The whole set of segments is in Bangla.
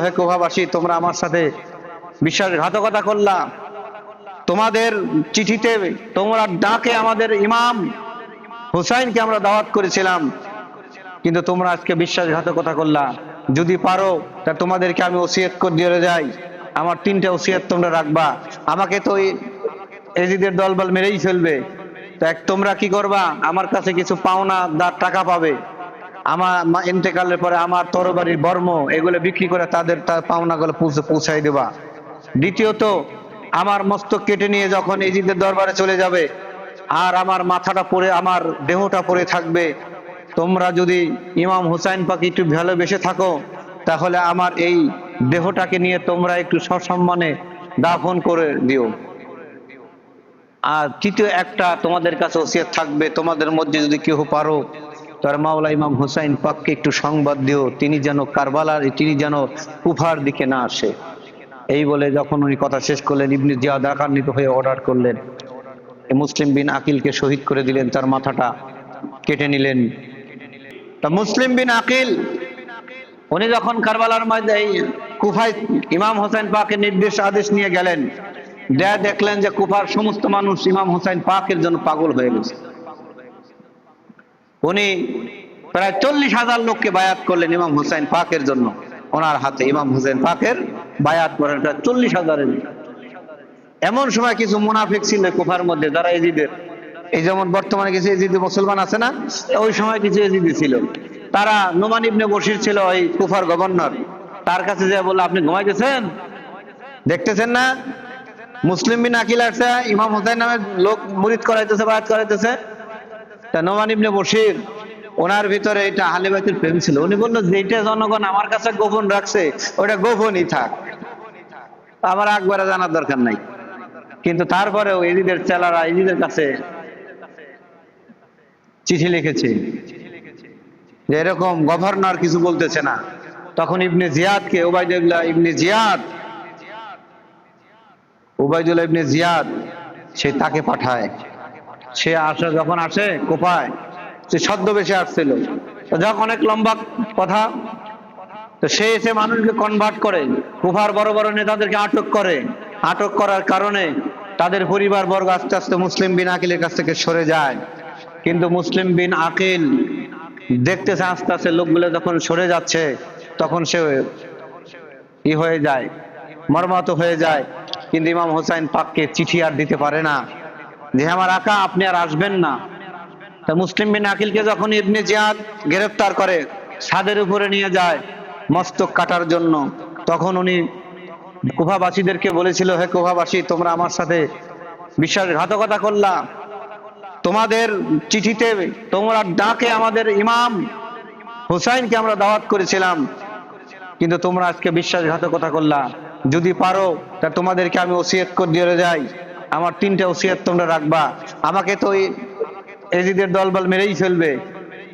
হে কুফাবাসী, তোমরা আমার সাথে বিশ্বাসঘাতকতা করলা। তোমাদের চিঠিতে তোমরা ডাকে আমাদের ইমাম হুসাইনকে আমরা দাওয়াত করেছিলাম, কিন্তু তোমরা আজকে বিশ্বাসঘাতকতা করলা। যদি পারো তা তোমাদেরকে আমি ওসিয়ত করে দিয়ে যাই, আমার 3টে ওসিয়ত তোমরা রাখবা। আমাকে তো এজিদের দলবল মেরেই ফেলবে, তো তোমরা কি করবা? আমার কাছে কিছু পাওনা টাকা পাবে, আমার ইন্তেকালের পরে আমার তরবারির বর্ম এগুলো বিক্রি করে তাদের তার পাওনাগুলো পৌঁছাই দেবা। দ্বিতীয়ত, আমার মস্তক কেটে নিয়ে যখন এজিদের দরবারে চলে যাবে আর আমার মাথাটা পড়ে আমার দেহটা পড়ে থাকবে, তোমরা যদি ইমাম হুসাইন পাক একটু ভালোবেসে থাকো তাহলে আমার এই দেহটাকে নিয়ে তোমরা একটু সসম্মানে দাফন করে দিও। আর তৃতীয় একটা তোমাদের কাছে ওসিয়ত থাকবে, তোমাদের মধ্যে যদি কেউ পারো তার মাওলা ইমাম হুসাইন পাককে একটু সংবাদ দিও, তিনি যেন কারবালার, তিনি যেন কুফার দিকে না আসে। এই বলে যখন উনি কথা শেষ করলেন, ইবনে জিয়াদ রাগান্বিত হয়ে অর্ডার করলেন, মুসলিম বিন আকিলকে শহীদ করে দিলেন, তার মাথাটা কেটে নিলেন। তা মুসলিম বিন আকিল উনি যখন কারবালার মধ্যে এই কুফায় ইমাম হুসাইন পাকের নির্দেশ আদেশ নিয়ে গেলেন, দেখলেন যে কুফার সমস্ত মানুষ ইমাম হুসাইন পাকের জন্য পাগল হয়ে গেছে। উনি প্রায় 40,000 লোককে বায়াত করলেন ইমাম হুসাইন পাকের জন্য। ওনার হাতে ইমাম হুসাইন পাকের বায়াত করেন প্রায় 40,000-এর। এমন সময় কিছু মুনাফিক ছিল কুফার মধ্যে, যারা এজিদের, এই যেমন বর্তমানে কিছু এজিদি মুসলমান আছে না, ওই সময় কিছু এজিদি ছিল। তারা নোমান ইবনে বশির ছিল ওই কুফার গভর্নর, তার কাছে যে বলল, আপনি ঘুমাইতেছেন, দেখতেছেন না মুসলিম বিন আকিল আসছে, ইমাম হুসাইন নামে লোক মুরিদ করাইতেছে, বায়াত করাইতেছে। তা নোমান ইবনে বশির, ওনার ভিতরে এটা আহলে বাইতের প্রেম ছিল। উনি বলল, যেটা জনগণ আমার কাছে গোপন রাখছে ওটা গোপনই থাক, আমার একবারে জানার দরকার নাই। কিন্তু তারপরেও এজিদের চেলারা এজিদের কাছে চিঠি লিখেছে যে এরকম গভর্নর কিছু বলতেছে না। তখন ইবনে জিয়াদকে, ওবায়দুল্লাহ ইবনে জিয়াদ সে তাকে পাঠায়। সে আসে, যখন আসে কোপায়, সে ছদ্মবেশে আসছিল, যখন অনেক লম্বা কথা, তো সে এসে মানুষকে কনভার্ট করে, কুফার বড় বড় নেতাদেরকে আটক করে। আটক করার কারণে তাদের পরিবার বর্গ আস্তে আস্তে মুসলিম বিন আকিলের কাছ থেকে সরে যায়। কিন্তু মুসলিম বিন আকিল দেখতেছে আস্তে আস্তে লোকগুলো যখন সরে যাচ্ছে, তখন সে হয়ে যায়, মর্মাহত হয়ে যায়। কিন্তু ইমাম হুসাইন পাককে চিঠি আর দিতে পারে না যে আমার আকা আপনি আর আসবেন না। তা মুসলিম বিন আকিলকে যখন ইবনে জিয়াদ গ্রেফতার করে, ছাদের উপরে নিয়ে যায় মস্তক কাটার জন্য, তখন উনি কুফাবাসীদেরকে বলেছিল, হে কুফাবাসী, তোমরা আমার সাথে বিশ্বাসঘাতকতা করলা। তোমাদের চিঠিতে তোমরা ডাকে আমাদের ইমাম হুসাইনকে আমরা দাওয়াত করেছিলাম, কিন্তু তোমরা আজকে বিশ্বাসঘাতকতা করলা। যদি পারো তা তোমাদেরকে আমি ওসিয়ত করে দিয়ে যাই, আমার 3টে ওসিয়ত তোমরা রাখবা। আমাকে তো এজিদের দলবল মেরেই ফেলবে,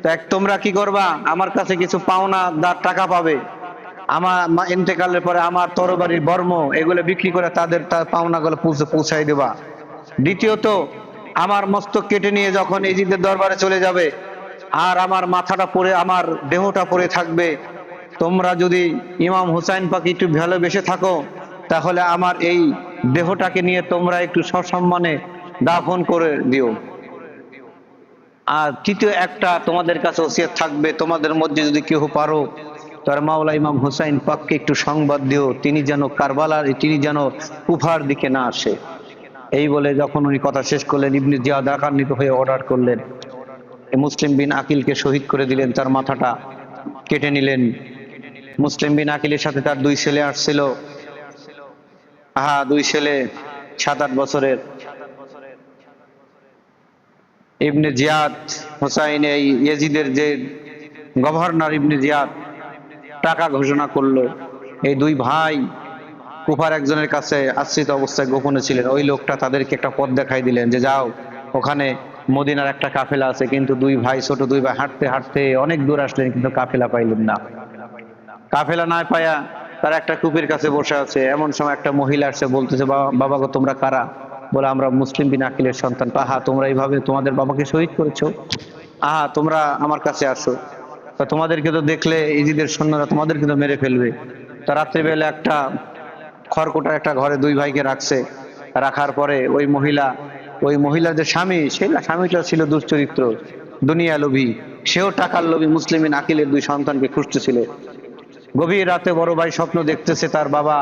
তো তোমরা কি করবা? আমার কাছে কিছু পাওনা টাকা পাবে, আমার ইন্তেকালের পরে আমার তরবারির বর্ম এগুলো বিক্রি করে তাদের তার পাওনাগুলো পৌঁছাই দেবা। দ্বিতীয়ত, আমার মস্তক কেটে নিয়ে যখন এজিদের দরবারে চলে যাবে আর আমার মাথাটা পড়ে আমার দেহটা পড়ে থাকবে, তোমরা যদি ইমাম হুসাইন পাক একটু ভালোবেসে থাকো তাহলে আমার এই দেহটাকে নিয়ে তোমরা একটু সসম্মানে দাফন করে দিও। আর তৃতীয় একটা তোমাদের কাছে ওসিয়ত থাকবে, তোমাদের মধ্যে যদি কেউ পারো তার মাওলা ইমাম হুসাইন পাককে একটু সংবাদ দিও, তিনি যেন কারবালার, তিনি যেন কুফার দিকে না আসে। এই বলে যখন উনি কথা শেষ করলেন, ইবনে জিয়াদ রাগান্বিত হয়ে অর্ডার করলেন, মুসলিম বিন আকিলকে শহীদ করে দিলেন, তার মাথাটা কেটে নিলেন। মুসলিম বিন আকিলের সাথে তার 2 ছেলে আসছিল। 2 ছেলে 7-8 বছরের। ইবনে জিয়াদ হুসাইন, এই ইয়াজিদের যে গভর্নর ইবনে জিয়াদ, টাকা ঘোষণা করলো। এই 2 ভাই কুফার একজনের কাছে আশ্রিত অবস্থায় গোপনে ছিলেন। ওই লোকটা তাদেরকে একটা পথ দেখাই দিলেন যে যাও, ওখানে মদিনার একটা কাফেলা আছে। কিন্তু 2 ভাই, ছোট 2 ভাই হাঁটতে হাঁটতে অনেক দূর আসলেন, কিন্তু কাফেলা পাইলেন না। কাফেলা না পায়া তারা একটা কূপের কাছে বসে আছে। এমন সময় একটা মহিলা আসছে, বলতেছে, বাবা গো, তোমরা কারা? বলে, আমরা মুসলিম বিন আকিলের সন্তান। তোমরা এইভাবে তোমাদের বাবাকে শহীদ করেছো, তোমরা আমার কাছে আসো। তোমাদেরকে তো দেখলে ইজিদের সৈন্যরা তোমাদেরকে তো মেরে ফেলবে। তা রাত্রিবেলা একটা খড়কুটার একটা ঘরে দুই ভাইকে রাখছে, রাখার পরে ওই মহিলার যে স্বামী, সেই স্বামীটা ছিল দুশ্চরিত্র, দুনিয়া লোভী, সেও টাকার লোভী মুসলিমিন আকিলের দুই সন্তানকে খুঁজতেছিল। গভীর রাতে বড় ভাই স্বপ্ন দেখতেছে তার বাবা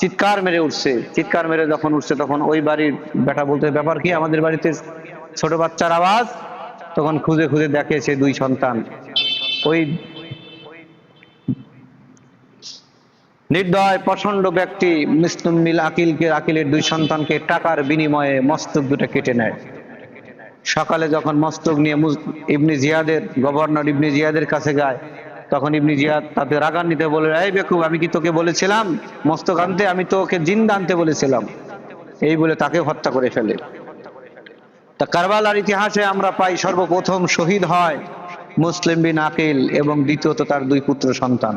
চিৎকার মেরে উঠছে। চিৎকার মেরে যখন উঠছে তখন ওই বাড়ির বেটা বলতে, ব্যাপার কি, আমাদের বাড়িতে ছোট বাচ্চার আওয়াজ। তখন খুঁজে খুঁজে দেখে সে দুই সন্তান, ওই নির্দয় প্রচন্ড ব্যক্তি মুস্তামিল আকিলের দুই সন্তানকে টাকার বিনিময়ে মস্তক দুটো কেটে নেয়। সকালে যখন মস্তক নিয়ে ইবনে জিয়াদের, গভর্নর ইবনে জিয়াদের কাছে যায়, তখন ইবনে জিয়াদ তাতে রাগান্বিত বলে, এই বেকুব, আমি কি তোকে বলেছিলাম মস্তক আনতে? আমি তো ওকে জিন্দা আনতে বলেছিলাম। এই বলে তাকে হত্যা করে ফেলে। তা কারবালার ইতিহাসে আমরা পাই সর্বপ্রথম শহীদ হয় মুসলিম বিন আকিল এবং দ্বিতীয়ত তার দুই পুত্র সন্তান।